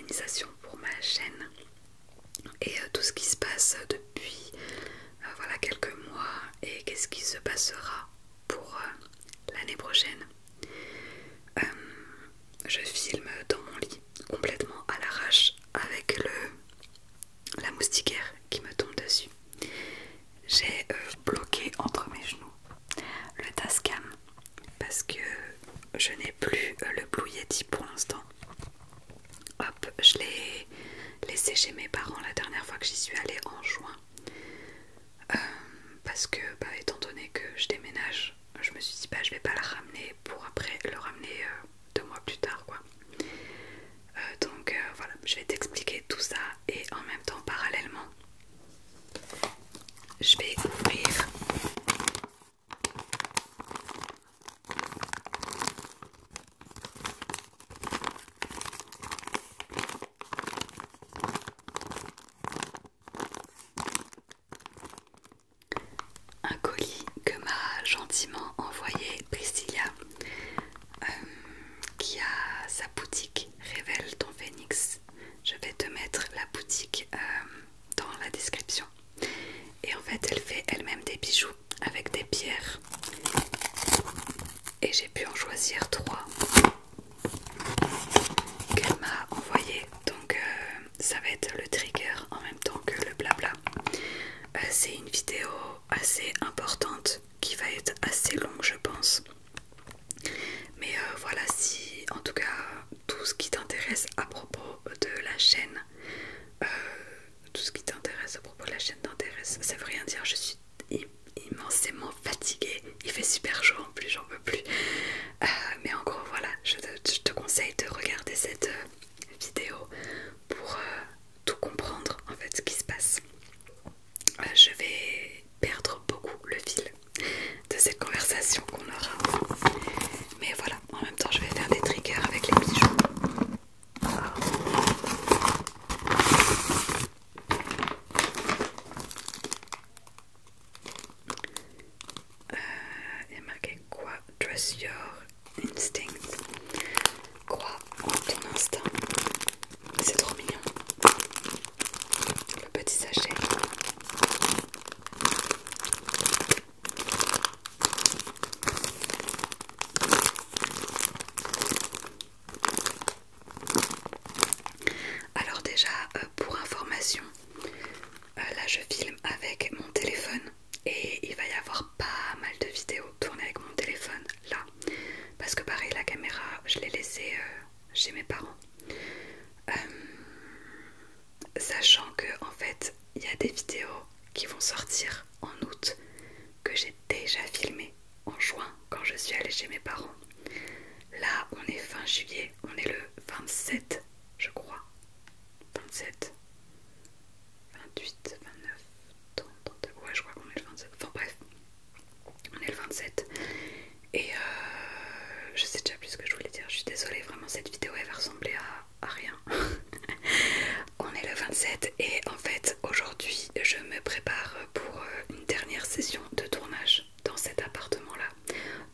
l'organisation pour ma chaîne et tout ce qui se passe depuis voilà quelques mois et qu'est-ce qui se passera pour l'année prochaine. Je filme dans mon lit complètement à l'arrache avec la moustiquaire qui me tombe dessus. J'ai bloqué entre mes genoux le Tascam parce que je n'ai plus le Blue Yeti pour l'instant. Hop, je l'ai laissé chez mes parents la dernière fois que j'y suis allée en juin. Parce que étant donné que je déménage, je me suis dit je vais pas la ramener pour après le ramener 2 mois plus tard quoi. Donc voilà, je vais t'expliquer tout ça et en même temps parallèlement je vais ouvrir un colis que m'a gentiment envoyé Priscilla, qui a sa boutique Révèle ton Phénix. Je vais te mettre la boutique dans la description. Et en fait elle fait elle-même des bijoux avec des pierres. Et j'ai pu en choisir 3 qu'elle m'a envoyé. Donc ça va être le trigger en même temps que le blabla. C'est une vidéo assez importante qui va être assez longue je pense. Mais voilà, si en tout cas tout ce qui t'intéresse à propos de la chaîne, tout ce qui t'intéresse à propos de la chaîne t'intéresse, ça veut rien dire, je suis immensément fatiguée, il fait super chaud en plus, j'en peux plus. Mais en gros voilà, je te conseille de regarder cette vidéo pour tout comprendre en fait ce qui se passe. Je vais perdre beaucoup le fil de cette conversation qu'on aura. Mais voilà, en même temps je vais faire des triggers avec les bijoux. Il y a marqué quoi? Trust your instinct. Crois en ton instinct. C'est trop mignon. Le petit sachet. Alors déjà, pour information, là je filme avec mon téléphone et il va y avoir pas mal de vidéos tournées avec mon téléphone là. Parce que pareil, la caméra, je l'ai laissée chez mes parents. Sachant que en fait, il y a des vidéos qui vont sortir en août que j'ai déjà filmées en juin quand je suis allée chez mes parents. Là, on est fin juillet, on est le 27, je crois. 27, 28, 29, 30, 32, ouais, je crois qu'on est le 27. Enfin bref, on est le 27. Et je sais déjà plus ce que je voulais dire. Je suis désolée, vraiment, cette vidéo elle va ressembler à rien. On est le 27 et en fait, aujourd'hui, je me prépare pour une dernière session de tournage dans cet appartement-là.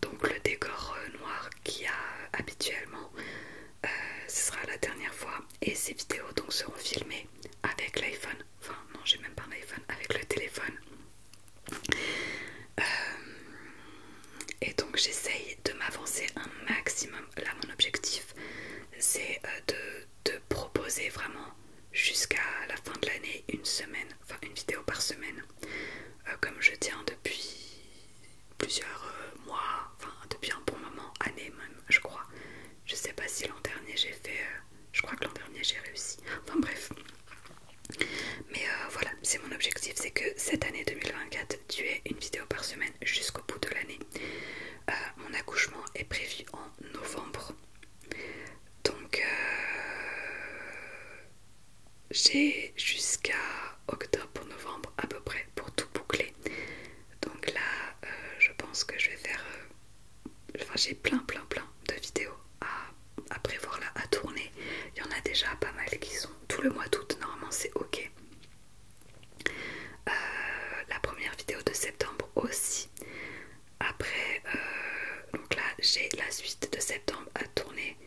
Donc le décor noir qu'il y a habituellement, ce sera la dernière fois. Et ces vidéos donc seront filmées avec l'iPhone. Enfin non, j'ai même pas un iPhone, avec le téléphone. Et donc j'essaye de m'avancer un maximum. Là mon objectif c'est de proposer vraiment jusqu'à la fin de l'année une semaine, enfin une vidéo par semaine, comme je tiens depuis plusieurs mois, enfin depuis un bon moment, année même je crois. Je sais pas si l'an dernier j'ai fait, je crois que l'an dernier j'ai réussi, enfin bref. Mais voilà, c'est mon objectif, c'est que cette année 2024 tu aies une vidéo par semaine jusqu'au bout de l'année. Mon accouchement est prévu en novembre, donc j'ai jusqu'à octobre ou novembre à peu près pour tout boucler. Donc là je pense que je vais faire enfin j'ai plein de vidéos à prévoir là, à tourner. Il y en a déjà pas mal qui sont tout le mois d'août, normalement c'est ok. La première vidéo de septembre aussi. Après donc là j'ai la suite de septembre à tourner,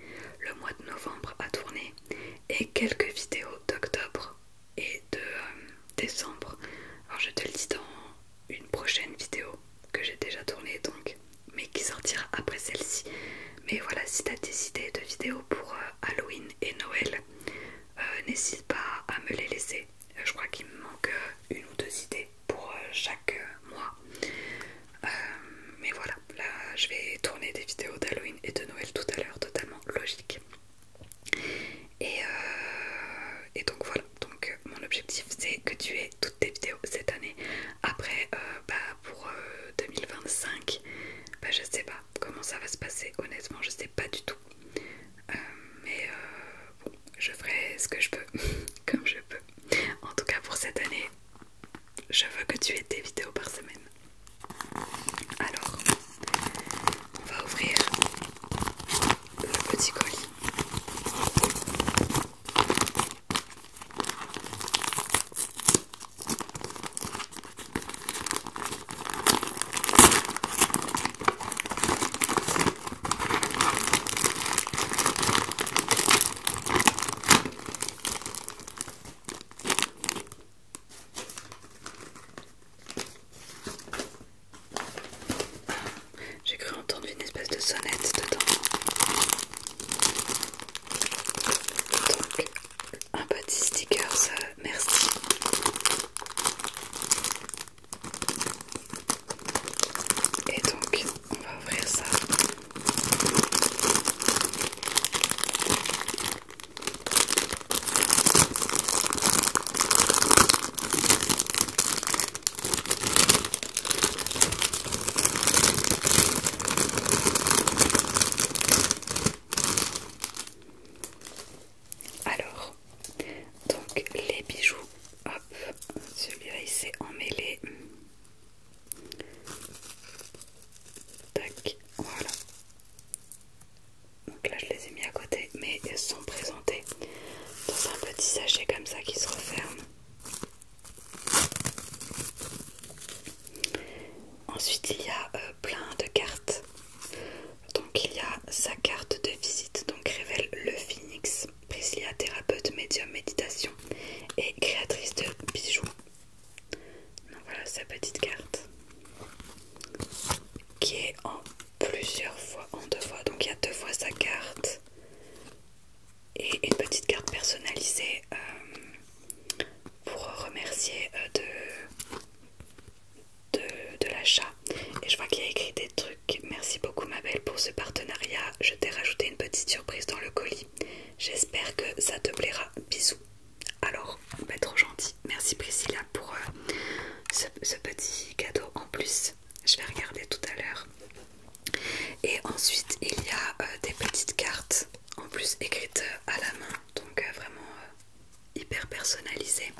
le mois de novembre à tourner et tourner quelques vidéos d'octobre et de décembre. Alors je te le dis dans une prochaine vidéo que j'ai déjà tournée donc, mais qui sortira après celle-ci. Mais voilà, si tu as des idées de vidéos pour Halloween et Noël, n'hésite pas à me les laisser. Je crois qu'il me manque une ou deux idées pour chaque mois. Mais voilà, là je vais tourner des vidéos d'Halloween et de Noël tout à l'heure, totalement logique. Et donc voilà, donc mon objectif c'est que tu aies toutes tes vidéos cette année. Après pour 2025, je sais pas comment ça va se passer, honnêtement je sais pas du tout. Mais bon, je ferai ce que je peux, comme je peux. En tout cas pour cette année, je veux que tu aies des vidéos par semaine. Alors, on va ouvrir le petit colis. J'ai cru entendre une espèce de sonnette dedans. Donc, un petit sticker, ça, merci. Et donc, on va ouvrir ça. Alors, donc les bijoux, hop, celui-là il s'est emmêlé. Tac, voilà. Donc là je les ai mis à côté, mais ils sont présentés dans un petit sachet comme ça qui se referme. Ensuite il y a plein de cartes. Donc il y a sa carte de visite, donc révèle le phénix. Priscilla, thérapeute, médium, méditation et créatrice de bijoux. Donc voilà sa petite carte qui est en plusieurs fois, en deux fois. Donc il y a deux fois sa carte et une petite carte personnalisée pour remercier de l'achat. Et je vois qu'il y a écrit des trucs. Merci beaucoup ma belle pour ce partenariat. Je t'ai rajouté une petite surprise dans le colis. J'espère que ça te plaira. Bisous. Alors, trop gentil. Merci Priscilla pour ce petit cadeau en plus. Je vais regarder tout à l'heure. Et ensuite, il y a des petites cartes en plus écrites à la main. Donc vraiment hyper personnalisées.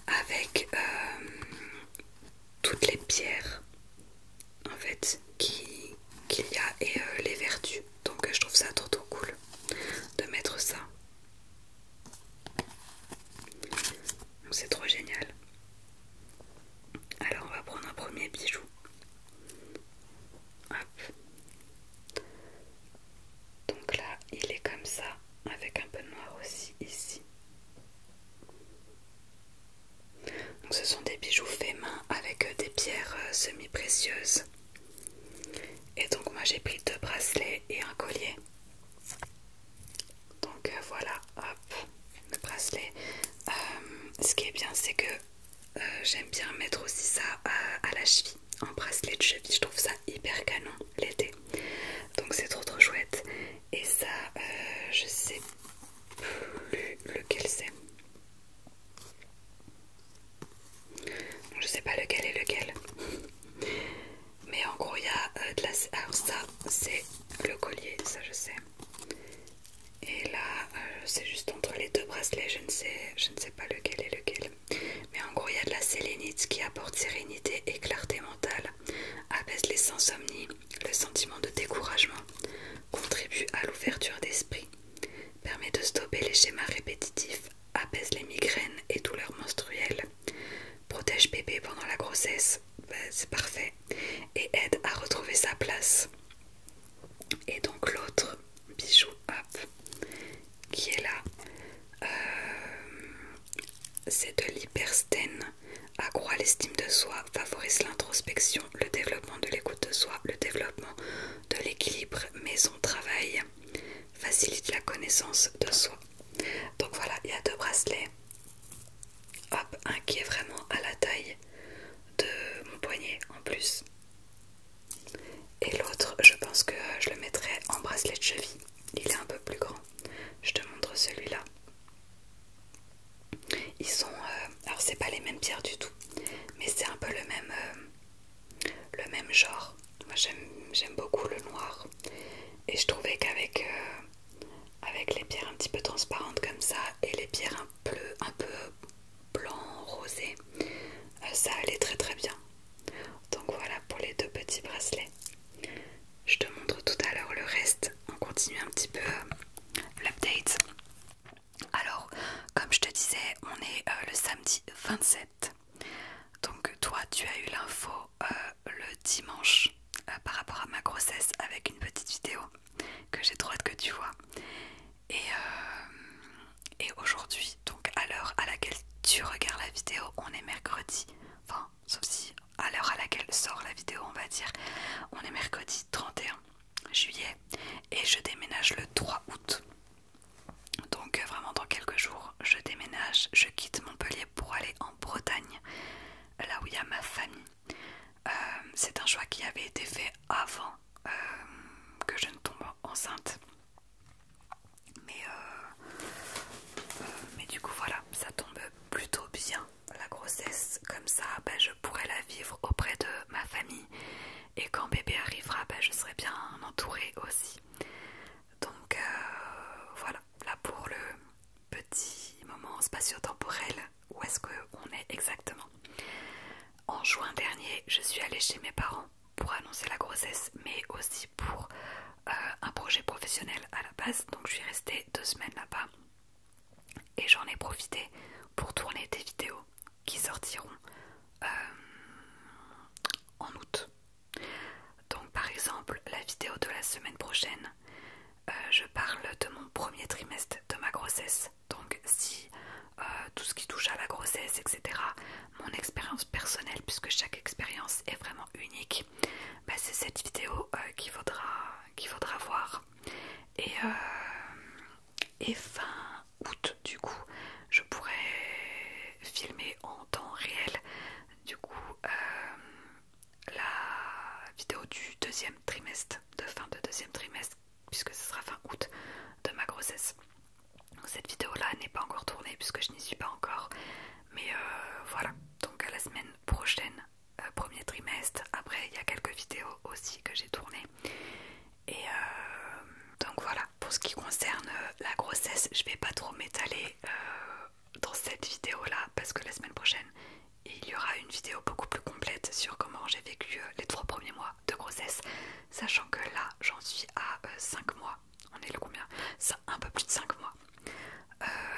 Avec toutes les pierres en fait qu'il y a et les vertus. Donc je trouve ça trop cool de mettre ça. Donc c'est trop génial. Alors on va prendre un premier bijou. Hop. Donc là il est comme ça avec un peu de noir aussi ici. Donc ce sont des bijoux faits main avec des pierres semi-précieuses. Et donc moi j'ai pris 2 bracelets et un collier. Donc voilà, hop, le bracelet. Ce qui est bien c'est que j'aime bien mettre aussi ça à la cheville, en bracelet de cheville. Je trouve ça hyper canon l'été. Donc c'est trop chouette. Et ça, je sais plus lequel c'est. Je sais pas lequel est lequel. Mais en gros il y a de la... Alors ça c'est le collier, ça je sais. Et là c'est juste entre les 2 bracelets, je ne sais pas lequel est lequel. Mais en gros il y a de la sélénite qui apporte sérénité et clarté mentale, apaise les insomnies, le sentiment de découragement, contribue à l'ouverture d'esprit, permet de stopper les schémas répétitifs, apaise les migraines et douleurs menstruelles, protège bébé pendant la grossesse, c'est parfait, et aide à retrouver sa place. Et donc l'autre bijou, hop, qui est là, même pierre du tout, mais c'est un peu le même genre. Moi j'aime beaucoup le noir et je trouvais qu'avec avec les pierres un petit peu transparentes comme ça et les pierres un peu blanc rosé, ça allait très très bien. Donc voilà pour les deux petits bracelets. Je te montre tout à l'heure le reste. On continue un petit peu l'update. Alors, comme je te disais, on est le samedi 27. Donc toi, tu as eu l'info le dimanche par rapport à ma grossesse avec une petite vidéo que j'ai trop hâte que tu vois. Et aujourd'hui, donc à l'heure à laquelle tu regardes la vidéo, on est mercredi. Enfin, sauf si à l'heure à laquelle sort la vidéo, on va dire, on est mercredi 31 juillet et je déménage le 3 août. Donc vraiment dans quelques jours, je déménage, je quitte Montpellier pour aller en Bretagne, là où il y a ma famille. C'est un choix qui avait été fait avant que je ne tombe enceinte. Mais du coup voilà, ça tombe plutôt bien la grossesse. Comme ça, je pourrai la vivre auprès de ma famille. Et quand bébé arrivera, je serai bien entourée aussi. Donc voilà, là pour le petit moment spatio-temporel, où est-ce qu'on est exactement. En juin dernier, je suis allée chez mes parents pour annoncer la grossesse, mais aussi pour un projet professionnel à la base. Donc je suis restée 2 semaines là-bas et j'en ai profité pour tourner des vidéos qui sortiront en août. Donc par exemple, la vidéo de la semaine prochaine, je parle de mon premier trimestre de ma grossesse. Donc si tout ce qui touche à la grossesse, etc., mon expérience personnelle, puisque chaque expérience est vraiment unique, c'est cette vidéo qu'il faudra voir. Et fin août, du coup, je pourrais filmer en temps réel, du coup, la vidéo du deuxième trimestre, de fin de deuxième trimestre, puisque ce sera fin août de ma grossesse. Donc cette vidéo là n'est pas encore tournée puisque je n'y suis pas encore, mais voilà, donc à la semaine prochaine, premier trimestre. Après il y a quelques vidéos aussi que j'ai tournées et donc voilà, pour ce qui concerne la grossesse, je vais pas trop m'étaler dans cette vidéo là parce que la semaine prochaine il y aura une vidéo beaucoup plus complète sur comment j'ai vécu les 3 premiers mois de grossesse, sachant que là j'en suis à 5 mois. On est le combien? Un peu plus de 5 mois.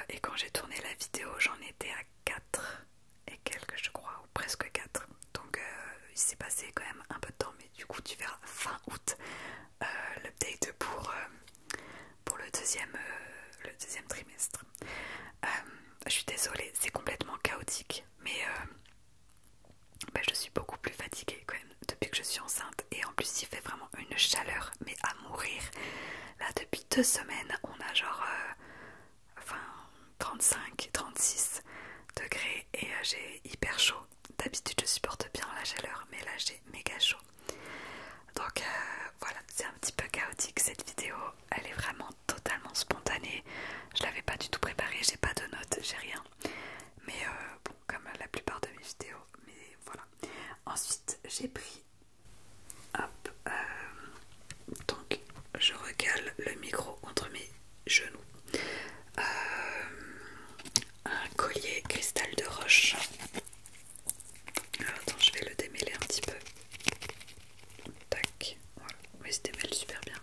Et quand j'ai tourné la vidéo, j'en étais à 4 et quelques, je crois, ou presque 4. Donc il s'est passé quand même un peu de temps, mais du coup tu verras fin août l'update pour le deuxième trimestre. Je suis désolée, c'est complètement chaotique, mais je suis beaucoup plus fatiguée quand même depuis que je suis enceinte. Et en plus il fait vraiment une chaleur, mais à mourir. Là depuis 2 semaines, on a genre 35, 36 degrés et j'ai hyper chaud. D'habitude je supporte bien la chaleur, mais là j'ai méga chaud. Donc voilà, c'est un petit peu chaotique cette vidéo. Elle est vraiment totalement spontanée. Je l'avais pas du tout préparée, j'ai pas de notes, j'ai rien. Mais bon, comme la plupart de mes vidéos. Mais voilà. Ensuite j'ai pris hop, donc je recale le micro entre mes genoux. Un collier cristal de roche. Alors attends, je vais le démêler un petit peu. Tac, voilà. Oui, il se démêle super bien.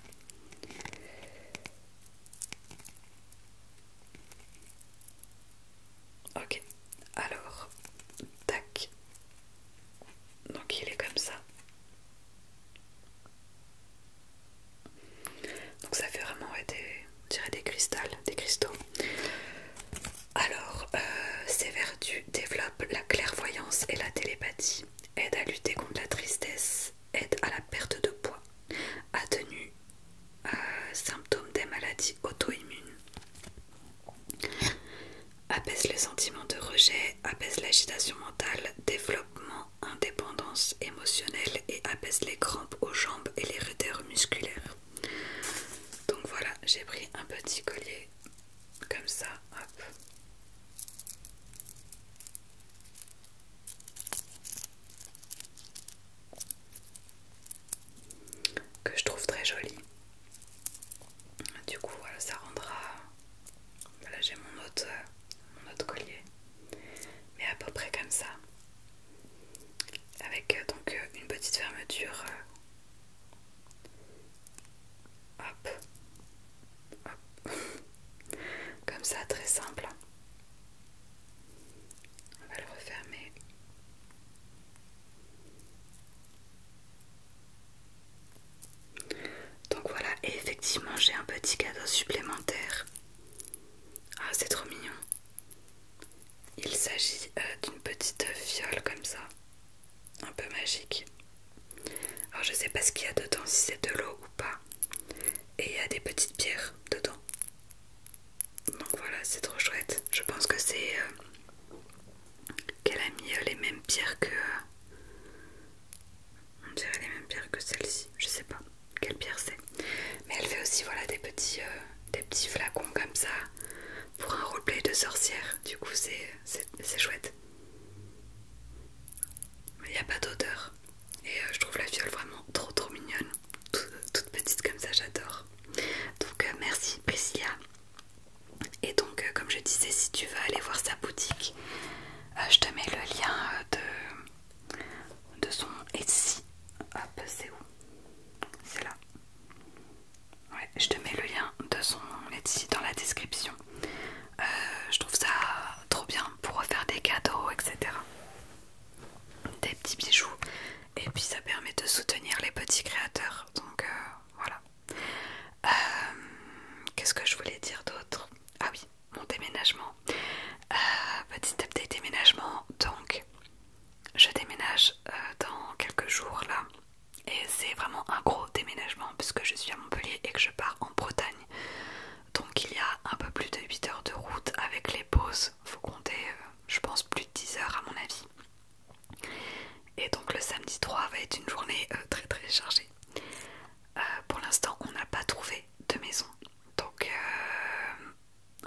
Ok, alors, tac. Donc il est comme ça. Donc ça fait vraiment on dirait des cristaux. Alors, ces vertus développent la clairvoyance et la télépathie, aident à lutter contre la tristesse, aident à la perte de poids, atténuent symptômes des maladies auto-immunes, apaise les sentiments de rejet, apaise l'agitation mentale, développement, indépendance émotionnelle et apaise les crampes aux jambes et les raideurs musculaires. Donc voilà, j'ai pris un petit collier comme ça, hop. mon autre collier. Mais à peu près comme ça. Avec donc une petite fermeture. Hop. Hop. Comme ça, très simple. On va le refermer. Donc voilà, et effectivement j'ai un petit cadeau supplémentaire. Ah, c'est trop mignon. Il s'agit d'une petite fiole comme ça, un peu magique. Alors je sais pas ce qu'il y a dedans, si c'est de l'eau ou pas. Et il y a des petites pierres dedans. Donc voilà, c'est trop chouette. Je pense que c'est qu'elle a mis les mêmes pierres que... on dirait les mêmes pierres que celle-ci. Je sais pas quelle pierre c'est. Mais elle fait aussi voilà des petits flacons comme ça pour un roleplay de sorcière. Du coup c'est chouette. Mais il n'y a pas d'odeur. Et je trouve la fiole vraiment trop mignonne. Toute petite comme ça, j'adore. Donc merci Priscilla. Et donc comme je disais, si tu veux aller voir sa boutique, je te mets le lien de son Etsy. Hop, c'est où? C'est là. Ouais, je te mets le lien de son Etsy dans la description. Je trouve ça trop bien pour faire des cadeaux, etc. Des petits bijoux. Et puis ça permet de soutenir les petits créateurs. Donc voilà. Qu'est-ce que je voulais dire d'autre? Ah oui, mon déménagement. Petit update déménagement. Donc je déménage dans quelques jours là. Et c'est vraiment un gros déménagement puisque je suis à Montpellier et que je pars en Bretagne. Donc il y a un peu plus de 8 heures de route avec les pauses. Faut compter je pense plus de 10 heures à mon avis. Et donc le samedi 3 va être une journée très chargée. Pour l'instant on n'a pas trouvé de maison. Donc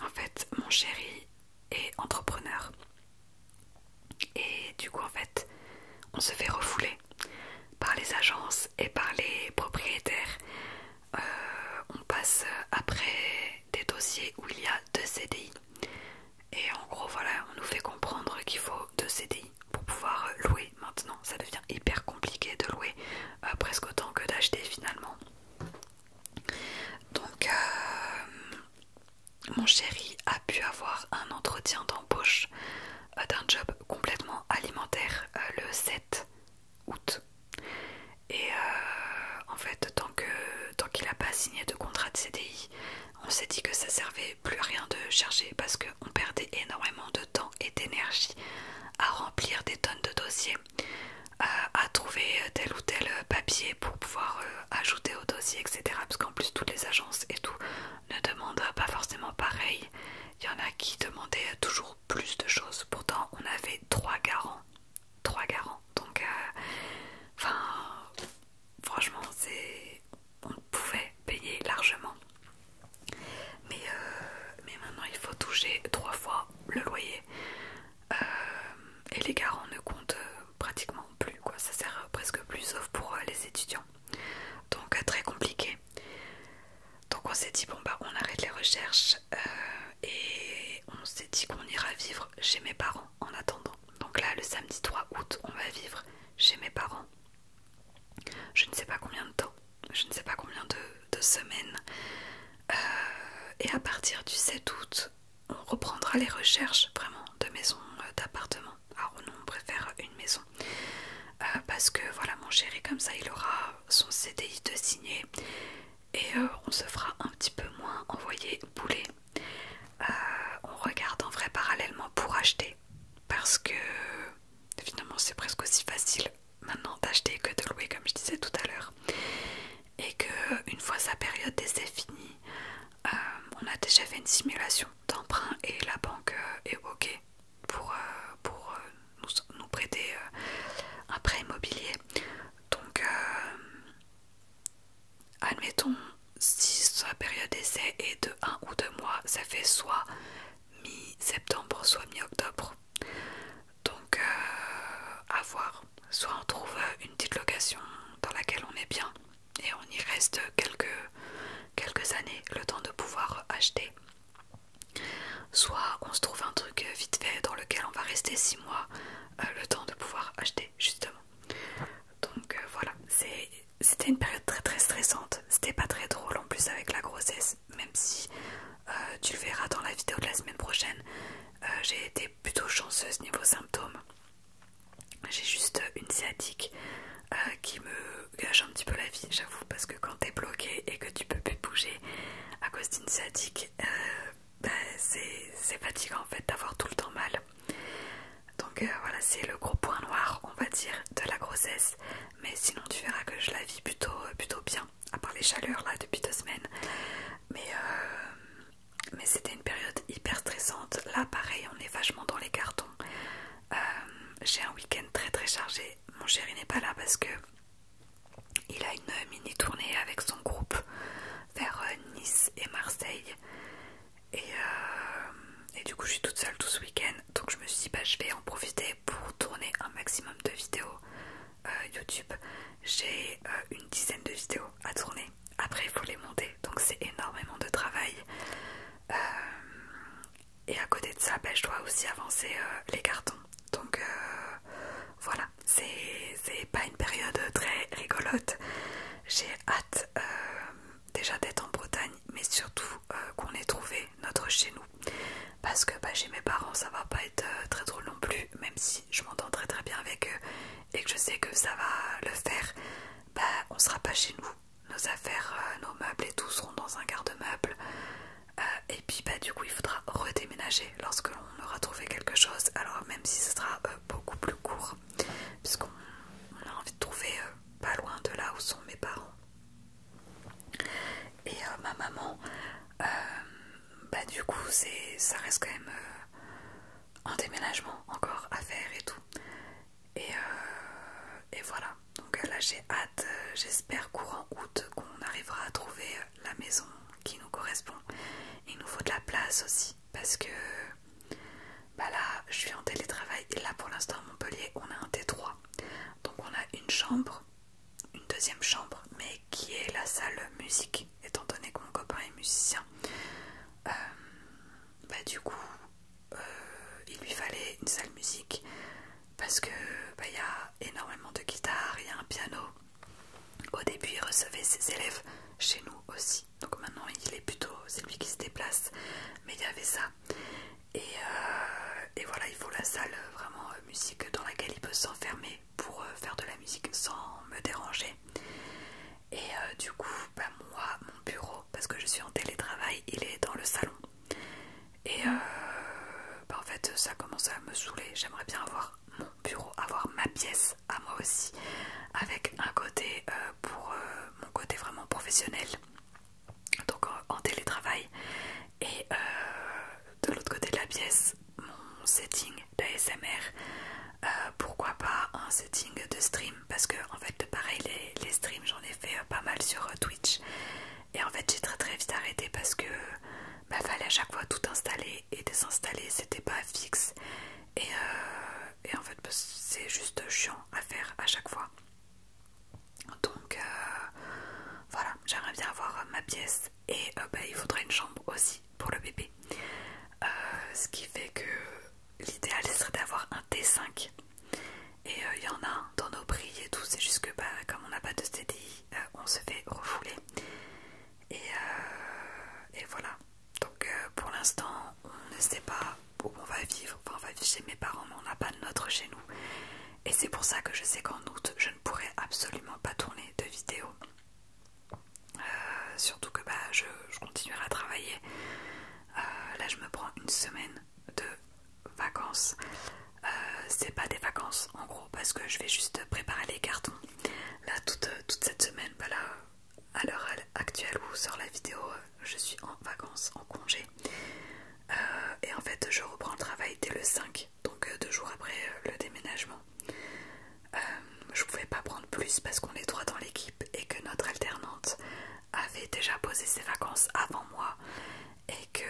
en fait mon chéri est entrepreneur. Et du coup en fait on se fait refouler par les agences et par les propriétaires. On passe après des dossiers où il y a 2 CDI. Et en gros voilà, on nous fait comprendre qu'il faut 2 CDI pour pouvoir louer. Maintenant ça devient hyper compliqué de louer, presque autant que d'acheter finalement. Donc mon chéri a pu avoir un entretien d'embauche d'un job complètement alimentaire le 7 août. Et en fait tant qu'il n'a pas signé de contrat de CDI, on s'est dit que ça servait plus à rien de chercher parce qu'on perdait énormément de temps et d'énergie à remplir des tonnes de dossiers, à trouver tel ou tel papier pour pouvoir ajouter au dossier, etc. Parce qu'en plus toutes les agences et tout ne demandent pas forcément pareil. Il y en a qui demandaient toujours plus de choses. Pourtant on avait 3 garants. Donc enfin franchement on pouvait payer largement. Mais maintenant il faut toucher 3 fois le loyer. Et les garants ne comptent pratiquement plus, quoi. Ça sert presque plus, sauf pour les étudiants. Donc très compliqué. Donc on s'est dit bon bah on arrête les recherches et on s'est dit qu'on ira vivre chez mes parents en attendant. Donc là le samedi 3 août on va vivre chez mes parents. Je ne sais pas combien de temps, je ne sais pas combien de semaines. Et à partir du 7 août on reprendra les recherches vraiment de maisons, d'appartements. Alors nous on préfère une maison parce que voilà mon chéri comme ça il aura son CDI de signé et on se fera un petit peu moins envoyer bouler. On regarde en vrai parallèlement pour acheter parce que finalement c'est presque aussi facile maintenant d'acheter que de louer comme je disais tout à l'heure, et que une fois sa période d'essai finie, on a déjà fait une simulation d'emprunt et la banque est ok pour nous prêter un prêt immobilier. Donc admettons si sa période d'essai est de 1 ou 2 mois mois, on se trouve un truc vite fait dans lequel on va rester 6 mois, le temps de pouvoir acheter justement. Donc voilà, c'était une période très très stressante. C'était pas très drôle en plus avec la grossesse, même si tu le verras dans la vidéo de la semaine prochaine. J'ai été plutôt chanceuse niveau symptômes. J'ai juste une sciatique qui me gâche un petit peu la vie, j'avoue, parce que quand t'es bloqué et que tu peux plus bouger à cause d'une sciatique, c'est fatigant en fait d'avoir tout le temps mal. Donc voilà, c'est le gros point noir, on va dire, de la grossesse. Mais sinon tu verras que je la vis plutôt bien, à part les chaleurs là depuis 2 semaines. Mais c'était une période hyper stressante. Là pareil, on est vachement dans les cartons. J'ai un week-end très très chargé. Mon chéri n'est pas là parce que il a une mini tournée avec son groupe vers Nice et Marseille. Et du coup je suis toute seule tout ce week-end. Donc je me suis dit bah, je vais en profiter pour tourner un maximum de vidéos YouTube. J'ai une dizaine de vidéos à tourner. Après il faut les monter. Donc c'est énormément de travail. Et à côté de ça, je dois aussi avancer les cartons. Donc voilà, c'est pas une période très rigolote. J'ai hâte déjà d'être en Bretagne, mais surtout qu'on ait trouvé notre chez nous. Parce que chez mes parents, ça va pas être très drôle non plus, même si je m'entends très très bien avec eux et que je sais que ça va le faire. On sera pas chez nous. Nos affaires, nos meubles et tout seront dans un garde-meuble. Et puis du coup il faudra redéménager lorsque l'on aura trouvé quelque chose. Alors même si ce sera beaucoup plus court, puisqu'on a envie de trouver pas loin de là où sont mes parents. Et ma maman, du coup ça reste quand même un déménagement encore à faire et tout. Et voilà, donc là j'ai hâte, j'espère courant août qu'on arrivera à trouver la maison qui nous correspond. Il nous faut de la place aussi parce que là je suis en télétravail et là pour l'instant à Montpellier on a un T3. Donc on a une chambre, une deuxième chambre, mais qui est la salle musique, étant donné que mon copain est musicien. Du coup il lui fallait une salle musique parce que il y a énormément de guitares, il y a un piano. Au début il recevait ses élèves chez nous aussi, donc maintenant il est plutôt, c'est lui qui se déplace, mais il y avait ça. Et voilà, il faut la salle vraiment musique dans laquelle il peut s'enfermer pour faire de la musique sans me déranger. Et du coup moi mon bureau, parce que je suis en télétravail, il est dans le salon. Et en fait ça commence à me saouler. J'aimerais bien avoir mon bureau, avoir ma pièce à moi aussi, avec un côté pour mon côté vraiment professionnel, donc en télétravail, et de l'autre côté de la pièce mon setting d'ASMR. Pourquoi pas un setting de stream, parce que en fait pareil les streams j'en ai fait pas mal sur Twitch, et en fait j'ai très très vite arrêté parce que fallait à chaque fois tout installer et désinstaller, c'était pas fixe. Et en fait c'est juste chiant à faire à chaque fois. Donc voilà, j'aimerais bien avoir ma pièce et il faudrait une chambre aussi pour le bébé. Ce qui fait que l'idéal serait d'avoir un T5. Et il y en a un dans nos prix et tout, c'est juste que comme on n'a pas de CDI, on se fait refouler. Et voilà. Donc pour l'instant on ne sait pas où on va vivre. Enfin on va vivre chez mes parents, mais on n'a pas de notre chez nous. Et c'est pour ça que je sais qu'en août je ne pourrai absolument pas tourner de vidéo. Surtout que je continuerai à travailler. Là je me prends une semaine de vacances. C'est pas des vacances en gros, parce que je vais juste préparer les cartons. Là toute cette semaine, là à l'heure actuelle où sort la vidéo, je suis en vacances, en congé. Et en fait je reprends le travail dès le 5, donc 2 jours après le déménagement. Je pouvais pas prendre plus parce qu'on est 3 dans l'équipe et que notre alternante avait déjà posé ses vacances avant moi, et que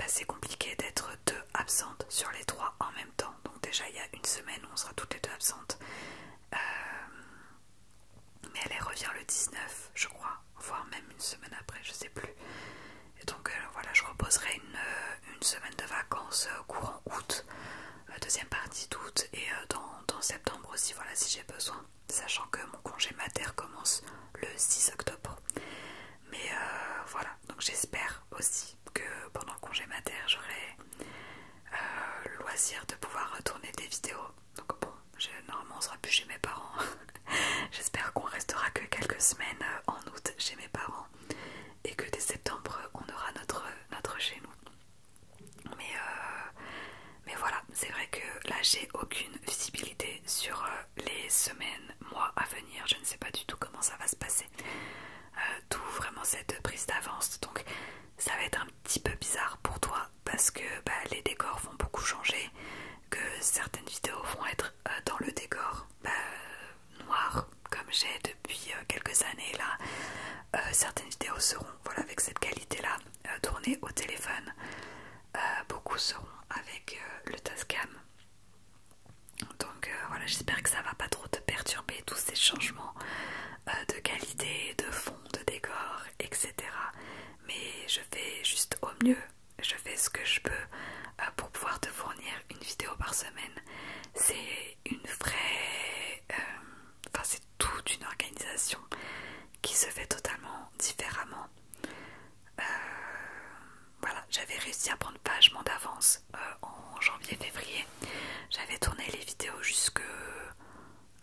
c'est compliqué d'être 2 absentes sur les 3 en même temps. Donc déjà il y a une semaine où on sera toutes les 2 absentes, mais elle revient le 19 je crois, voire même une semaine après, je sais plus. Et donc voilà, je reposerai une semaine loisir de pouvoir tourner des vidéos. Donc bon, normalement on sera plus chez mes parents. J'espère qu'on restera que quelques semaines en août chez mes parents et que dès septembre on aura notre chez nous. Mais voilà, c'est vrai que là j'ai aucune visibilité sur les semaines, mois à venir. Je ne sais pas du tout comment ça va se passer. D'où vraiment cette prise d'avance. Donc ça va être un petit peu bizarre pour toi parce que les décors vont beaucoup changer, que certaines vidéos vont être dans le décor noir comme j'ai depuis quelques années là. Certaines vidéos seront voilà, avec cette qualité là tournées au téléphone. Beaucoup seront avec le Tascam. Donc voilà, j'espère que ça va pas trop te perturber tous ces changements de qualité, de fond, de décor, etc. Mais je fais juste au mieux, je fais ce que je peux pour pouvoir te fournir une vidéo par semaine. C'est une vraie... Enfin c'est toute une organisation qui se fait totalement différemment. Voilà, j'avais réussi à prendre vachement d'avance en janvier-février. J'avais tourné les vidéos jusque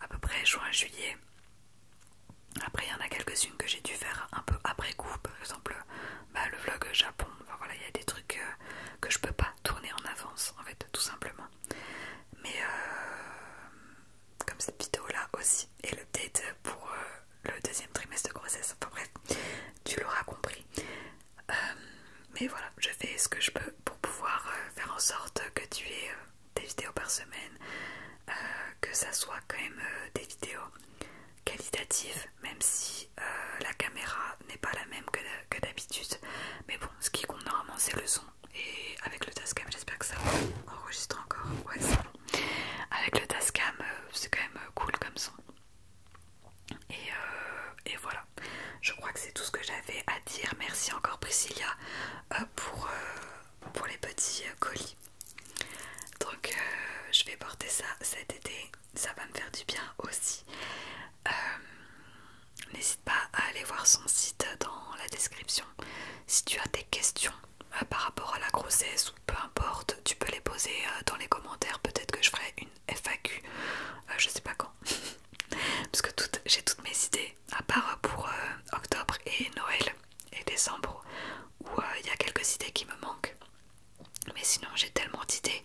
à peu près juin-juillet. Après il y en a quelques-unes que j'ai dû faire un peu après coup, par exemple le vlog Japon. Enfin voilà, il y a des trucs que je peux pas tourner en avance en fait, tout simplement. Mais comme cette vidéo là aussi et l'update pour le deuxième trimestre de grossesse, enfin bref, tu l'auras compris. Mais voilà, je fais ce que je peux pour pouvoir faire en sorte que tu aies des vidéos par semaine, que ça soit quand même des vidéos qualitatives, même si la caméra n'est pas la même que d'habitude. Mais bon, ce qui compte normalement c'est le son. Et avec le Tascam, j'espère que ça enregistre encore. Ouais, c'est bon. Avec le Tascam, c'est quand même cool comme son. Et voilà, je crois que c'est tout ce que j'avais à dire. Merci encore Priscilla pour les petits colis. Donc je vais porter ça cet été, ça va me faire du bien aussi. N'hésite pas à aller voir son site dans la description. Si tu as des questions par rapport à la grossesse ou peu importe, tu peux les poser dans les commentaires. Peut-être que je ferai une FAQ, je sais pas quand. Parce que j'ai toutes mes idées, à part pour octobre et Noël et décembre, où il y a quelques idées qui me manquent. Mais sinon j'ai tellement d'idées